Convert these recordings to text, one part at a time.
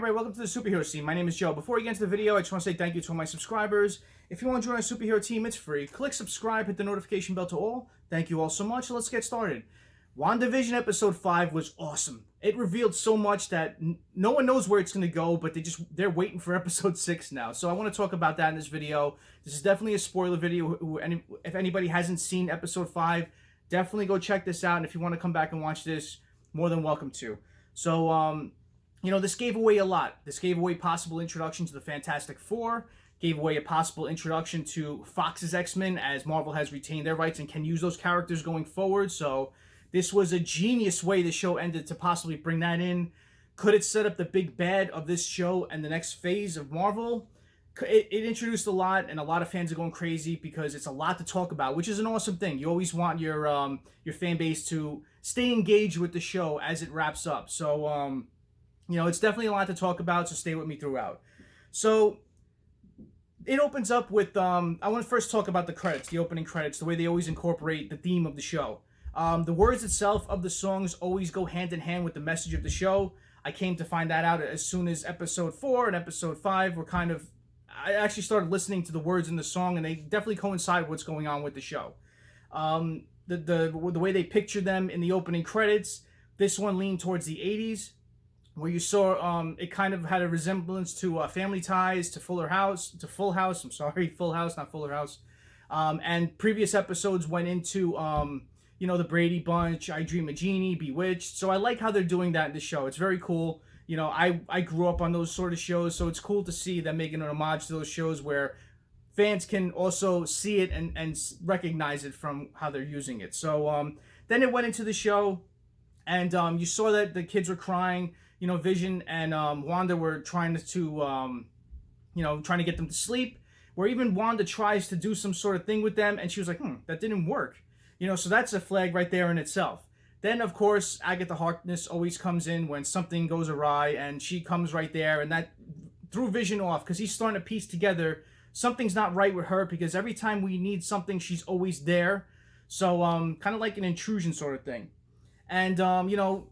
Alright, welcome to the superhero scene. My name is Joe. Before we get into the video, I just want to say thank you to all my subscribers. If you want to join our superhero team, it's free. Click subscribe, hit the notification bell to all. Thank you all so much. Let's get started. WandaVision episode 5 was awesome. It revealed so much that no one knows where it's going to go, but they're waiting for episode 6 now. So I want to talk about that in this video. This is definitely a spoiler video. If anybody hasn't seen episode 5, definitely go check this out. And if you want to come back and watch this, more than welcome to. So, you know, this gave away a lot. This gave away possible introduction to the Fantastic Four, gave away a possible introduction to Fox's X-Men, as Marvel has retained their rights and can use those characters going forward. So this was a genius way the show ended to possibly bring that in. Could it set up the big bad of this show and the next phase of Marvel? It introduced a lot, and a lot of fans are going crazy because it's a lot to talk about, which is an awesome thing. You always want your fan base to stay engaged with the show as it wraps up. So, you know, it's definitely a lot to talk about, so stay with me throughout. So, it opens up with, I want to first talk about the credits, the opening credits, the way they always incorporate the theme of the show. The words itself of the songs always go hand in hand with the message of the show. I came to find that out as soon as episode 4 and episode 5 were kind of, I actually started listening to the words in the song, and they definitely coincide with what's going on with the show. The way they picture them in the opening credits, this one leaned towards the 80s. Where you saw it kind of had a resemblance to Family Ties, to Full House, I'm sorry, Full House, not Fuller House. And previous episodes went into, you know, the Brady Bunch, I Dream of Jeannie, Bewitched. So I like how they're doing that in the show. It's very cool. You know, I grew up on those sort of shows, so it's cool to see them making an homage to those shows where fans can also see it and recognize it from how they're using it. So then it went into the show, and you saw that the kids were crying. You know, Vision and Wanda were trying to you know, trying to get them to sleep, where even Wanda tries to do some sort of thing with them, and she was like, that didn't work. You know, so that's a flag right there in itself. Then, of course, Agatha Harkness always comes in when something goes awry, and she comes right there, and that threw Vision off, because he's starting to piece together something's not right with her, because every time we need something, she's always there. So, kind of like an intrusion sort of thing. And, you know,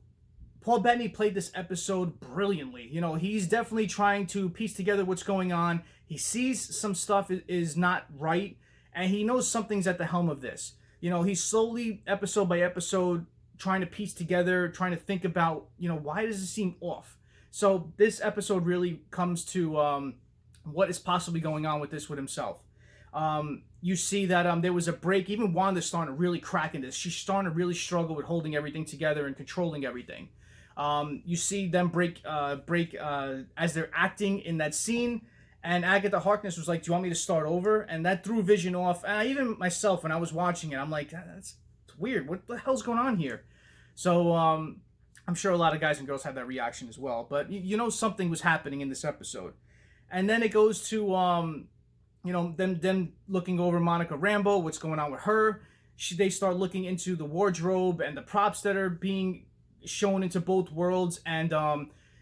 Paul Bettany played this episode brilliantly. You know, he's definitely trying to piece together what's going on. He sees some stuff is not right, and he knows something's at the helm of this. You know, he's slowly, episode by episode, trying to piece together, trying to think about, you know, why does it seem off? So this episode really comes to what is possibly going on with this with himself. You see that there was a break. Even Wanda's starting to really crack in this. She's starting to really struggle with holding everything together and controlling everything. You see them break as they're acting in that scene, and Agatha Harkness was like, do you want me to start over? And that threw Vision off. And even myself, when I was watching it, I'm like, that's weird. What the hell's going on here? So I'm sure a lot of guys and girls had that reaction as well. But you know, something was happening in this episode. And then it goes to, you know, them looking over Monica Rambeau, what's going on with her. They start looking into the wardrobe and the props that are being shown into both worlds, and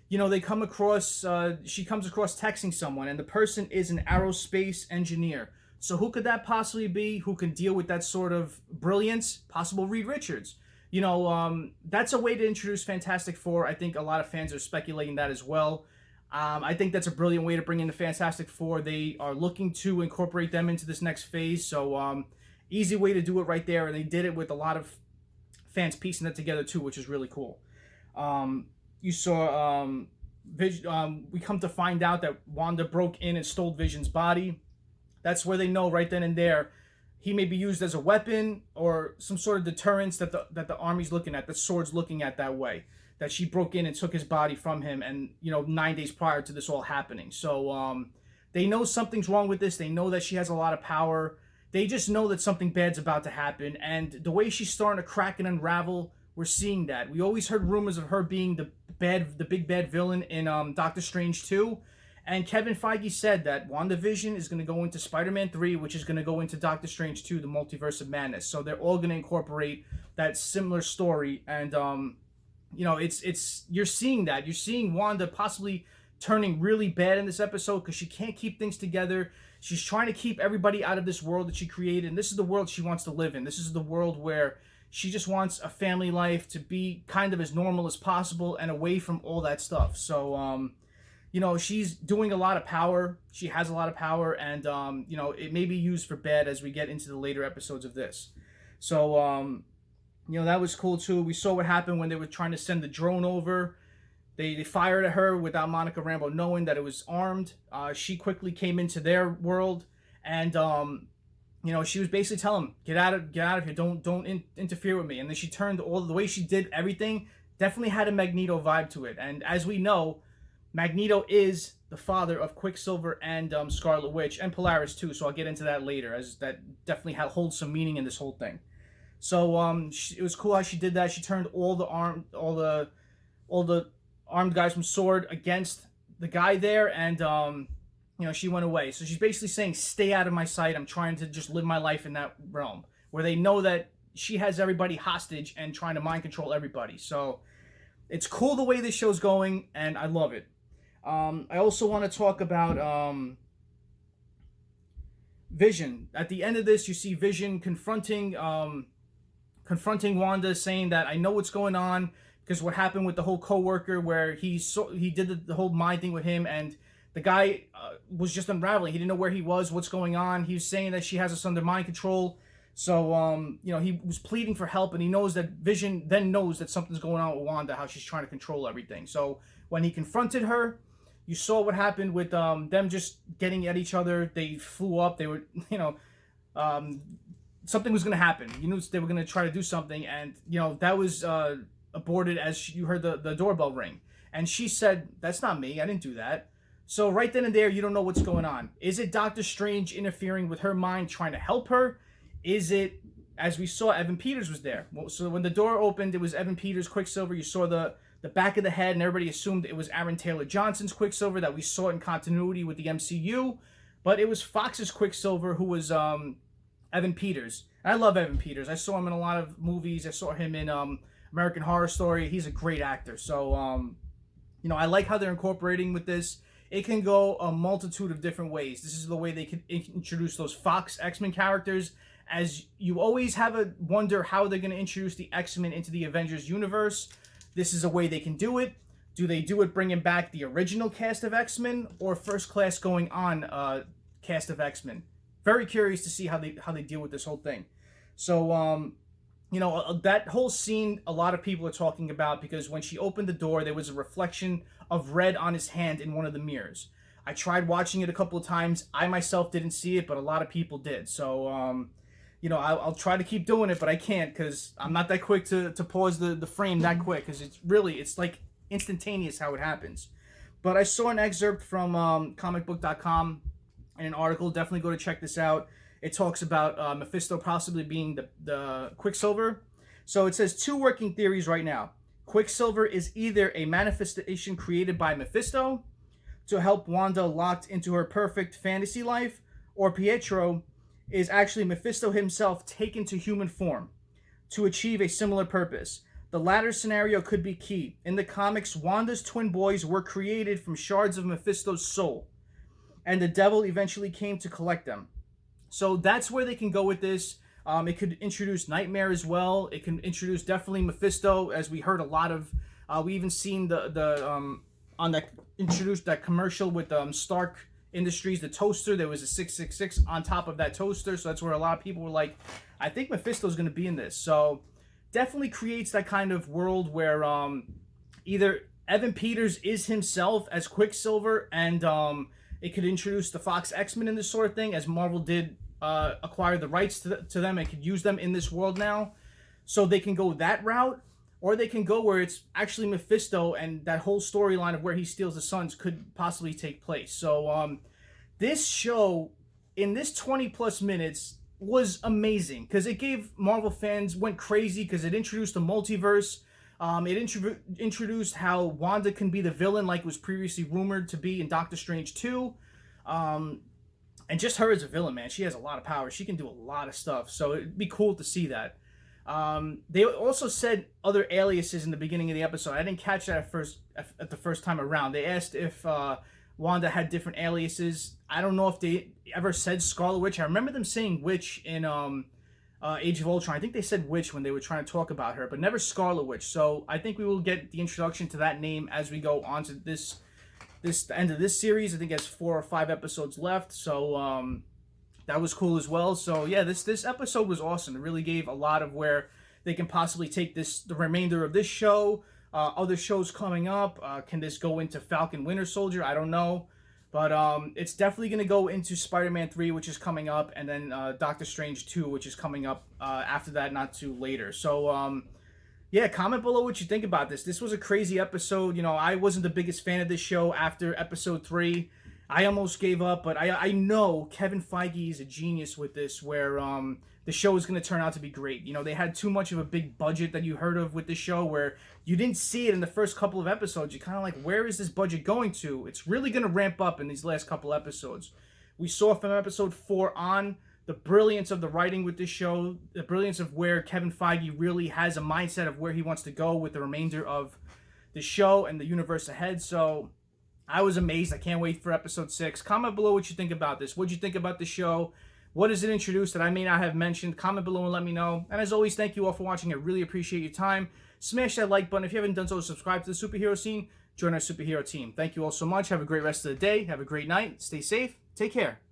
you know, they come across she comes across texting someone, and the person is an aerospace engineer. So who could that possibly be? Who can deal with that sort of brilliance? Possible Reed Richards. You know, that's a way to introduce Fantastic Four. I think a lot of fans are speculating that as well. I think that's a brilliant way to bring in the Fantastic Four. They are looking to incorporate them into this next phase, so easy way to do it right there, and they did it with a lot of fans piecing that together too, which is really cool. You saw we come to find out that Wanda broke in and stole Vision's body. That's where they know right then and there he may be used as a weapon or some sort of deterrence that the army's looking at, that S.W.O.R.D's looking at that way. That she broke in and took his body from him, and you know, 9 days prior to this all happening. So they know something's wrong with this. They know that she has a lot of power. They just know that something bad's about to happen, and the way she's starting to crack and unravel, we're seeing that. We always heard rumors of her being the big bad villain in Doctor Strange 2, and Kevin Feige said that WandaVision is going to go into Spiderman 3, which is going to go into Doctor Strange 2, the Multiverse of Madness. So they're all going to incorporate that similar story, and you know, it's you're seeing that. You're seeing Wanda possibly turning really bad in this episode because she can't keep things together. She's trying to keep everybody out of this world that she created, and this is the world she wants to live in. This is the world where she just wants a family life to be kind of as normal as possible and away from all that stuff. So, you know, she's doing a lot of power. She has a lot of power, and you know, it may be used for bad as we get into the later episodes of this. So you know, that was cool too. We saw what happened when they were trying to send the drone over. They fired at her without Monica Rambeau knowing that it was armed. She quickly came into their world, and you know, she was basically telling them, get out of here, don't interfere with me. And then she turned all the way she did everything. Definitely had a Magneto vibe to it. And as we know, Magneto is the father of Quicksilver and Scarlet Witch, and Polaris too. So I'll get into that later, as that definitely holds some meaning in this whole thing. So it was cool how she did that. She turned all the armed guys from S.W.O.R.D against the guy there, and you know, she went away. So she's basically saying, stay out of my sight. I'm trying to just live my life in that realm where they know that she has everybody hostage and trying to mind control everybody. So it's cool the way this show's going, and I love it. I also want to talk about Vision. At the end of this, you see Vision confronting Wanda, saying that I know what's going on because what happened with the whole coworker where he did the whole mind thing with him, and the guy was just unraveling. He didn't know where he was, what's going on. He was saying that she has us under mind control. So, you know, he was pleading for help, and he knows that Vision then knows that something's going on with Wanda, how she's trying to control everything. So when he confronted her, you saw what happened with them just getting at each other. They flew up. They were, you know, something was going to happen. You knew they were going to try to do something, and, you know, that was aborted as you heard the doorbell ring. And she said, that's not me. I didn't do that. So right then and there, you don't know what's going on. Is it Doctor Strange interfering with her mind, trying to help her? Is it, as we saw, Evan Peters was there. So when the door opened, it was Evan Peters' Quicksilver. You saw the back of the head, and everybody assumed it was Aaron Taylor Johnson's Quicksilver that we saw in continuity with the MCU. But it was Fox's Quicksilver, who was Evan Peters. And I love Evan Peters. I saw him in a lot of movies. I saw him in American Horror Story. He's a great actor. So, you know, I like how they're incorporating with this. It can go a multitude of different ways. This is the way they can introduce those Fox X-Men characters, as you always have a wonder how they're going to introduce the X-Men into the Avengers universe. This is a way they can do it. Do they do it bringing back the original cast of X-Men, or First Class going on cast of X-Men? Very curious to see how they deal with this whole thing. So, you know, that whole scene, a lot of people are talking about, because when she opened the door, there was a reflection of red on his hand in one of the mirrors. I tried watching it a couple of times. I myself didn't see it, but a lot of people did. So, you know, I'll try to keep doing it, but I can't, because I'm not that quick to pause the frame that quick, because it's like instantaneous how it happens. But I saw an excerpt from comicbook.com in an article. Definitely go to check this out. It talks about Mephisto possibly being the Quicksilver. So it says 2 working theories right now. Quicksilver is either a manifestation created by Mephisto to help Wanda locked into her perfect fantasy life, or Pietro is actually Mephisto himself taken to human form to achieve a similar purpose. The latter scenario could be key. In the comics, Wanda's twin boys were created from shards of Mephisto's soul, and the devil eventually came to collect them. So that's where they can go with this. It could introduce Nightmare as well. It can introduce definitely Mephisto, as we heard a lot of. We even seen on that introduced that commercial with Stark Industries, the toaster. There was a 666 on top of that toaster, so that's where a lot of people were like, I think Mephisto's going to be in this. So definitely creates that kind of world where either Evan Peters is himself as Quicksilver, and it could introduce the Fox X-Men in this sort of thing, as Marvel did acquire the rights to them and could use them in this world now. So they can go that route, or they can go where it's actually Mephisto, and that whole storyline of where he steals the suns could possibly take place. So this show, in this 20 plus minutes, was amazing, because it gave Marvel fans, went crazy, because it introduced the multiverse. It introduced how Wanda can be the villain, like was previously rumored to be in Doctor Strange 2. And just her as a villain, man, she has a lot of power. She can do a lot of stuff, so it'd be cool to see that. They also said other aliases in the beginning of the episode. I didn't catch that at the first time around. They asked if Wanda had different aliases. I don't know if they ever said Scarlet Witch. I remember them saying Witch in Age of Ultron. I think they said Witch when they were trying to talk about her, but never Scarlet Witch. So I think we will get the introduction to that name as we go on to this the end of this series. I think it has 4 or 5 episodes left, so that was cool as well. So yeah, this episode was awesome. It really gave a lot of where they can possibly take the remainder of this show. Other shows coming up. Can this go into Falcon Winter Soldier? I don't know. But it's definitely going to go into Spider-Man 3, which is coming up, and then Doctor Strange 2, which is coming up after that, not too later. So, yeah, comment below what you think about this. This was a crazy episode. You know, I wasn't the biggest fan of this show after episode 3. I almost gave up, but I know Kevin Feige is a genius with this, where the show is going to turn out to be great. You know, they had too much of a big budget that you heard of with this show, where you didn't see it in the first couple of episodes. You're kind of like, where is this budget going to? It's really going to ramp up in these last couple episodes. We saw from episode 4 on the brilliance of the writing with this show, the brilliance of where Kevin Feige really has a mindset of where he wants to go with the remainder of the show and the universe ahead. So I was amazed. I can't wait for episode 6. Comment below what you think about this. What do you think about the show? What does it introduce that I may not have mentioned? Comment below and let me know. And as always, thank you all for watching. I really appreciate your time. Smash that like button. If you haven't done so, subscribe to the superhero scene. Join our superhero team. Thank you all so much. Have a great rest of the day. Have a great night. Stay safe. Take care.